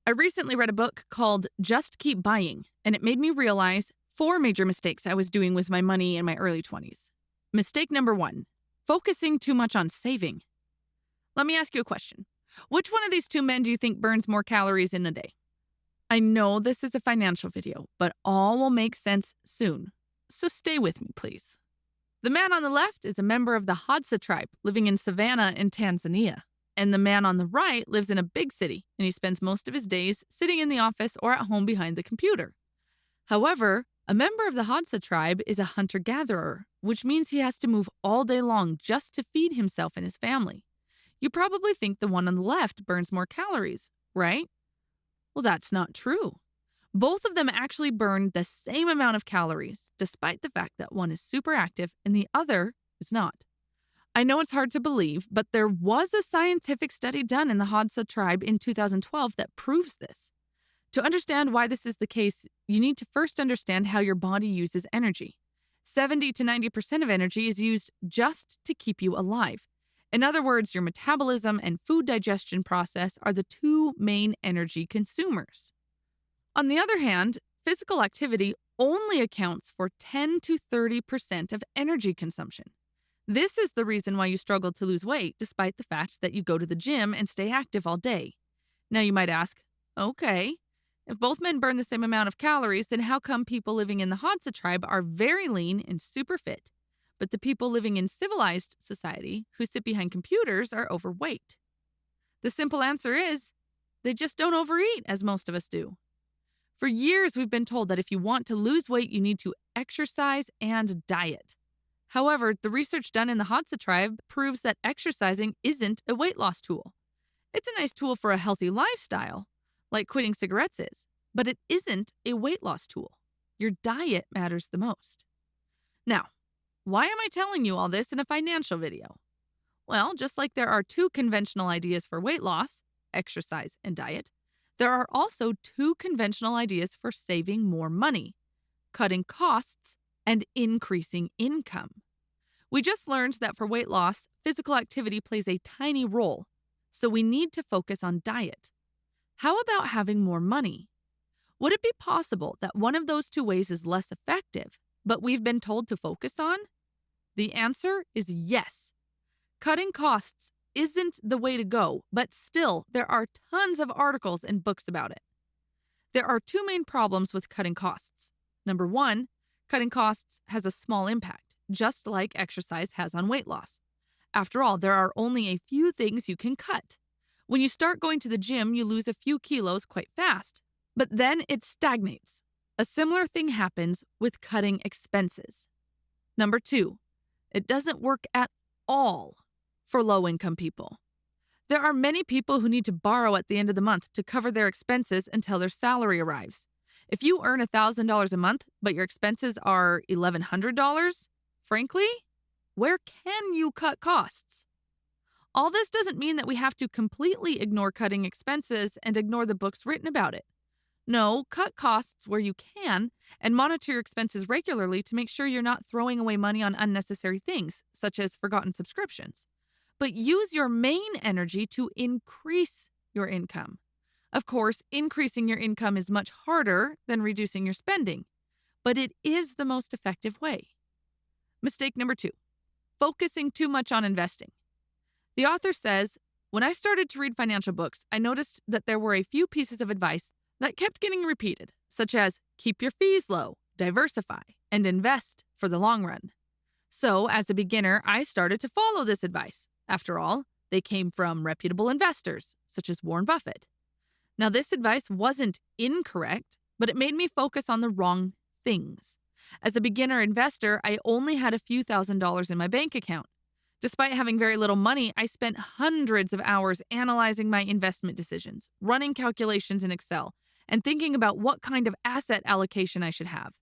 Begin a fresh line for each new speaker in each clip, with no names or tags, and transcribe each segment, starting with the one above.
I recently read a book called Just Keep Buying, and it made me realize four major mistakes I was doing with my money in my early 20s. Mistake number one, focusing too much on saving. Let me ask you a question. Which one of these two men do you think burns more calories in a day? I know this is a financial video, but all will make sense soon. So stay with me, please. The man on the left is a member of the Hadza tribe living in Savannah in Tanzania. And the man on the right lives in a big city, and he spends most of his days sitting in the office or at home behind the computer. However, a member of the Hadza tribe is a hunter gatherer, which means he has to move all day long just to feed himself and his family. You probably think the one on the left burns more calories, right? Well, that's not true. Both of them actually burn the same amount of calories, despite the fact that one is super active and the other is not. I know it's hard to believe, but there was a scientific study done in the Hadza tribe in 2012 that proves this. To understand why this is the case, you need to first understand how your body uses energy. 70 to 90% of energy is used just to keep you alive. In other words, your metabolism and food digestion process are the two main energy consumers. On the other hand, physical activity only accounts for 10 to 30% of energy consumption. This is the reason why you struggle to lose weight despite the fact that you go to the gym and stay active all day. Now you might ask, okay, if both men burn the same amount of calories, then how come people living in the Hadza tribe are very lean and super fit, but the people living in civilized society who sit behind computers are overweight? The simple answer is they just don't overeat as most of us do. For years, we've been told that if you want to lose weight, you need to exercise and diet. However, the research done in the Hadza tribe proves that exercising isn't a weight loss tool. It's a nice tool for a healthy lifestyle, like quitting cigarettes is, but it isn't a weight loss tool. Your diet matters the most. Now, why am I telling you all this in a financial video? Well, just like there are two conventional ideas for weight loss, exercise and diet, there are also two conventional ideas for saving more money, cutting costs and increasing income. We just learned that for weight loss, physical activity plays a tiny role, so we need to focus on diet. How about having more money? Would it be possible that one of those two ways is less effective, but we've been told to focus on? The answer is yes. Cutting costs isn't the way to go, but still, there are tons of articles and books about it. There are two main problems with cutting costs. Number one, cutting costs has a small impact, just like exercise has on weight loss. After all, there are only a few things you can cut. When you start going to the gym, you lose a few kilos quite fast, but then it stagnates. A similar thing happens with cutting expenses. Number two, it doesn't work at all for low-income people. There are many people who need to borrow at the end of the month to cover their expenses until their salary arrives. If you earn $1,000 a month, but your expenses are $1,100, frankly, where can you cut costs? All this doesn't mean that we have to completely ignore cutting expenses and ignore the books written about it. No, cut costs where you can and monitor your expenses regularly to make sure you're not throwing away money on unnecessary things, such as forgotten subscriptions. But use your main energy to increase your income. Of course, increasing your income is much harder than reducing your spending, but it is the most effective way. Mistake number two, focusing too much on investing. The author says, when I started to read financial books, I noticed that there were a few pieces of advice that kept getting repeated, such as keep your fees low, diversify, and invest for the long run. So, as a beginner, I started to follow this advice. After all, they came from reputable investors, such as Warren Buffett. Now, this advice wasn't incorrect, but it made me focus on the wrong things. As a beginner investor, I only had a few $1,000s in my bank account. Despite having very little money, I spent hundreds of hours analyzing my investment decisions, running calculations in Excel, and thinking about what kind of asset allocation I should have.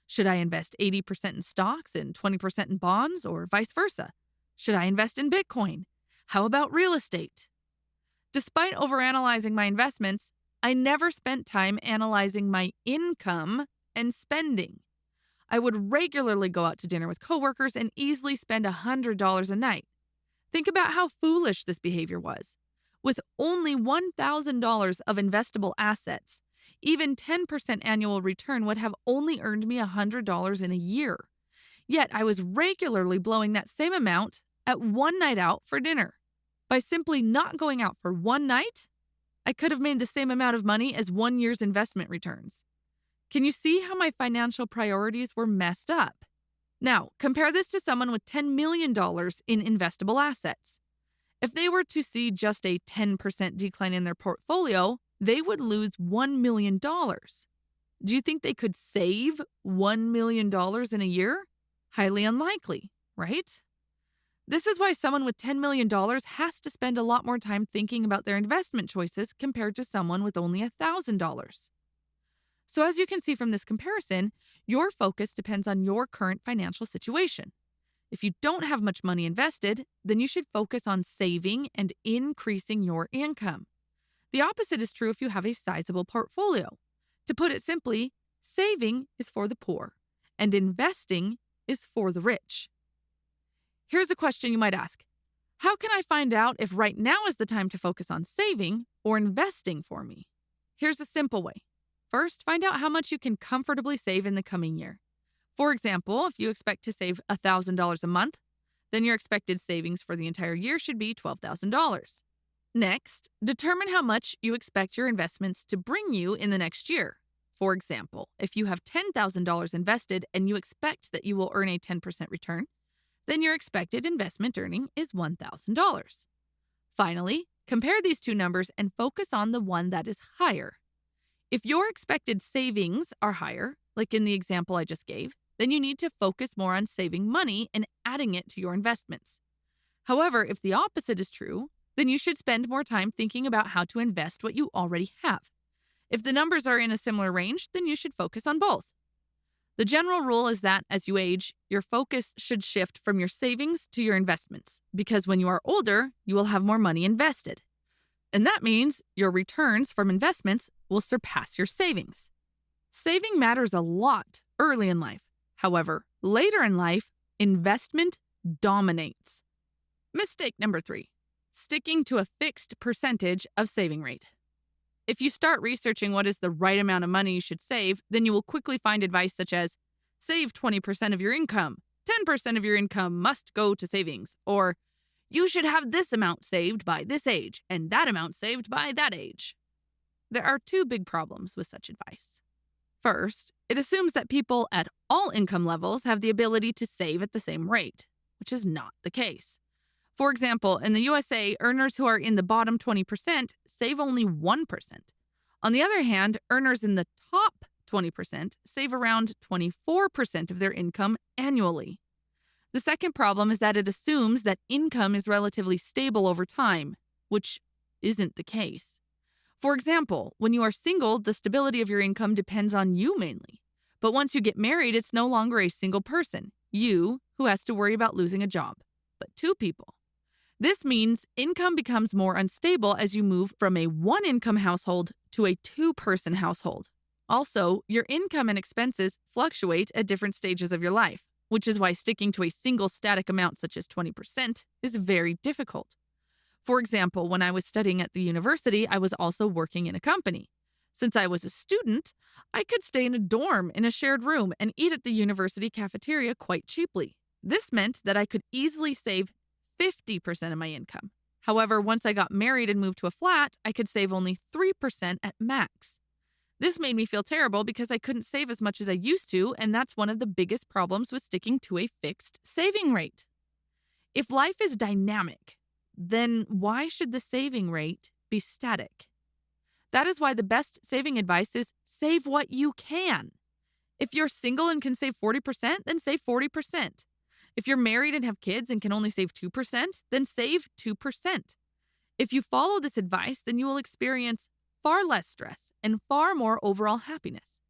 Should I invest 80% in stocks and 20% in bonds, or vice versa? Should I invest in Bitcoin? How about real estate? Despite overanalyzing my investments, I never spent time analyzing my income and spending. I would regularly go out to dinner with coworkers and easily spend $100 a night. Think about how foolish this behavior was. With only $1,000 of investable assets, even 10% annual return would have only earned me $100 in a year. Yet I was regularly blowing that same amount at one night out for dinner. By simply not going out for one night, I could have made the same amount of money as 1 year's investment returns. Can you see how my financial priorities were messed up? Now, compare this to someone with $10 million in investable assets. If they were to see just a 10% decline in their portfolio, they would lose $1 million. Do you think they could save $1 million in a year? Highly unlikely, right? This is why someone with $10 million has to spend a lot more time thinking about their investment choices compared to someone with only $1,000. So, as you can see from this comparison, your focus depends on your current financial situation. If you don't have much money invested, then you should focus on saving and increasing your income. The opposite is true if you have a sizable portfolio. To put it simply, saving is for the poor, and investing is for the rich. Here's a question you might ask. How can I find out if right now is the time to focus on saving or investing for me? Here's a simple way. First, find out how much you can comfortably save in the coming year. For example, if you expect to save $1,000 a month, then your expected savings for the entire year should be $12,000. Next, determine how much you expect your investments to bring you in the next year. For example, if you have $10,000 invested and you expect that you will earn a 10% return, then your expected investment earning is $1,000. Finally, compare these two numbers and focus on the one that is higher. If your expected savings are higher, like in the example I just gave, then you need to focus more on saving money and adding it to your investments. However, if the opposite is true, then you should spend more time thinking about how to invest what you already have. If the numbers are in a similar range, then you should focus on both. The general rule is that as you age, your focus should shift from your savings to your investments, because when you are older, you will have more money invested. And that means your returns from investments will surpass your savings. Saving matters a lot early in life. However, later in life, investment dominates. Mistake number 3, sticking to a fixed percentage of saving rate. If you start researching what is the right amount of money you should save, then you will quickly find advice such as, save 20% of your income, 10% of your income must go to savings, or you should have this amount saved by this age and that amount saved by that age. There are 2 big problems with such advice. First, it assumes that people at all income levels have the ability to save at the same rate, which is not the case. For example, in the USA, earners who are in the bottom 20% save only 1%. On the other hand, earners in the top 20% save around 24% of their income annually. The second problem is that it assumes that income is relatively stable over time, which isn't the case. For example, when you are single, the stability of your income depends on you mainly. But once you get married, it's no longer a single person, you, who has to worry about losing a job, but 2 people. This means income becomes more unstable as you move from a 1-income household to a 2-person household. Also, your income and expenses fluctuate at different stages of your life, which is why sticking to a single static amount such as 20% is very difficult. For example, when I was studying at the university, I was also working in a company. Since I was a student, I could stay in a dorm in a shared room and eat at the university cafeteria quite cheaply. This meant that I could easily save 50% of my income. However, once I got married and moved to a flat, I could save only 3% at max. This made me feel terrible because I couldn't save as much as I used to, and that's one of the biggest problems with sticking to a fixed saving rate. If life is dynamic, then why should the saving rate be static? That is why the best saving advice is save what you can. If you're single and can save 40%, then save 40%. If you're married and have kids and can only save 2%, then save 2%. If you follow this advice, then you will experience far less stress and far more overall happiness.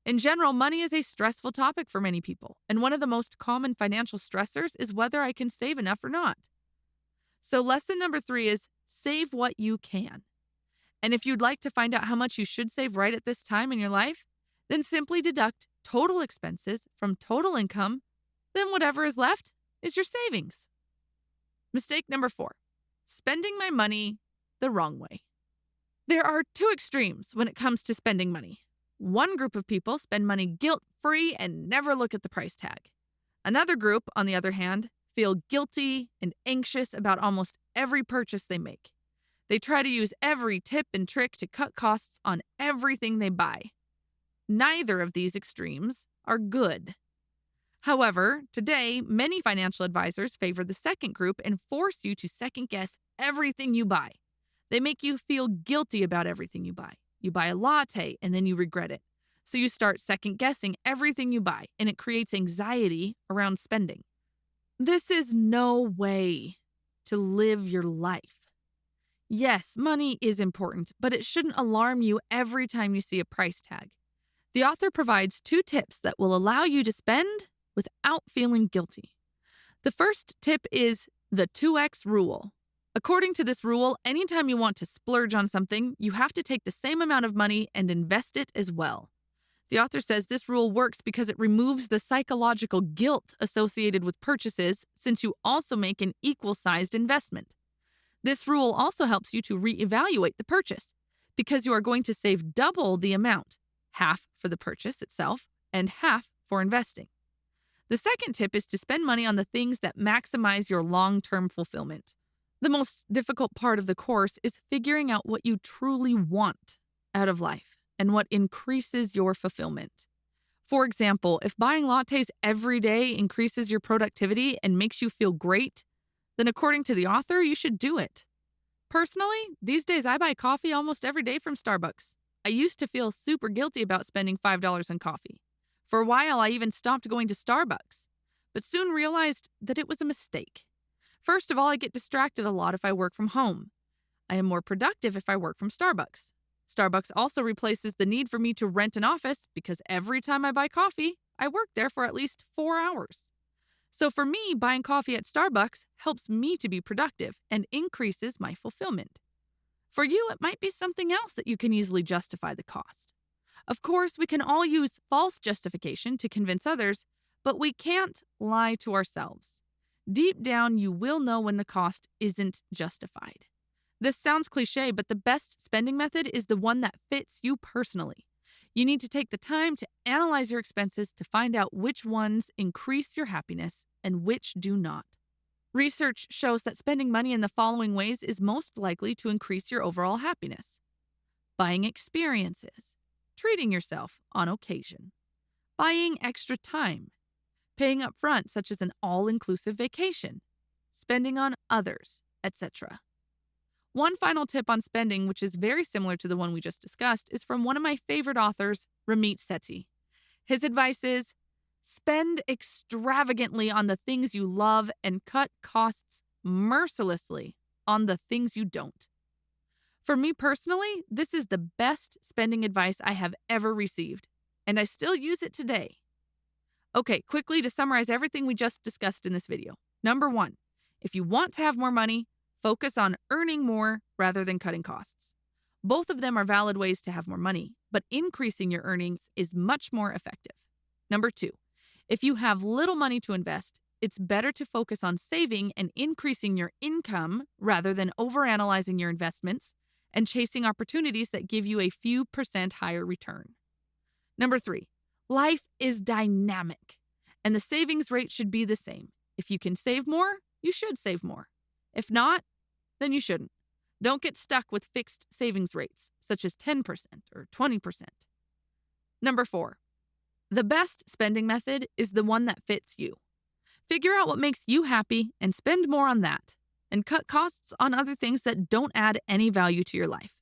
In general, money is a stressful topic for many people, and one of the most common financial stressors is whether I can save enough or not. So lesson number 3 is save what you can. And if you'd like to find out how much you should save right at this time in your life, then simply deduct total expenses from total income, then whatever is left is your savings. Mistake number 4, spending my money the wrong way. There are two extremes when it comes to spending money. One group of people spend money guilt-free and never look at the price tag. Another group, on the other hand, feel guilty and anxious about almost every purchase they make. They try to use every tip and trick to cut costs on everything they buy. Neither of these extremes are good. However, today, many financial advisors favor the second group and force you to second-guess everything you buy. They make you feel guilty about everything you buy. You buy a latte and then you regret it. So you start second-guessing everything you buy, and it creates anxiety around spending. This is no way to live your life. Yes, money is important, but it shouldn't alarm you every time you see a price tag. The author provides 2 tips that will allow you to spend without feeling guilty. The first tip is the 2x rule. According to this rule, anytime you want to splurge on something, you have to take the same amount of money and invest it as well. The author says this rule works because it removes the psychological guilt associated with purchases, since you also make an equal-sized investment. This rule also helps you to reevaluate the purchase, because you are going to save double the amount, half for the purchase itself and half for investing. The second tip is to spend money on the things that maximize your long-term fulfillment. The most difficult part of the course is figuring out what you truly want out of life and what increases your fulfillment. For example, if buying lattes every day increases your productivity and makes you feel great, then according to the author, you should do it. Personally, these days I buy coffee almost every day from Starbucks. I used to feel super guilty about spending $5 on coffee. For a while, I even stopped going to Starbucks, but soon realized that it was a mistake. First of all, I get distracted a lot if I work from home. I am more productive if I work from Starbucks. Starbucks also replaces the need for me to rent an office because every time I buy coffee, I work there for at least 4 hours. So for me, buying coffee at Starbucks helps me to be productive and increases my fulfillment. For you, it might be something else that you can easily justify the cost. Of course, we can all use false justification to convince others, but we can't lie to ourselves. Deep down, you will know when the cost isn't justified. This sounds cliche, but the best spending method is the one that fits you personally. You need to take the time to analyze your expenses to find out which ones increase your happiness and which do not. Research shows that spending money in the following ways is most likely to increase your overall happiness: buying experiences, treating yourself on occasion, buying extra time, paying up front, such as an all-inclusive vacation, spending on others, etc. One final tip on spending, which is very similar to the one we just discussed, is from one of my favorite authors, Ramit Sethi. His advice is, spend extravagantly on the things you love and cut costs mercilessly on the things you don't. For me personally, this is the best spending advice I have ever received, and I still use it today. Okay, quickly to summarize everything we just discussed in this video. Number 1, if you want to have more money, focus on earning more rather than cutting costs. Both of them are valid ways to have more money, but increasing your earnings is much more effective. Number 2, if you have little money to invest, it's better to focus on saving and increasing your income rather than overanalyzing your investments and chasing opportunities that give you a few % higher return. Number 3, life is dynamic, and the savings rate should be the same. If you can save more, you should save more. If not, then you shouldn't. Don't get stuck with fixed savings rates, such as 10% or 20%. Number 4, the best spending method is the one that fits you. Figure out what makes you happy and spend more on that, and cut costs on other things that don't add any value to your life.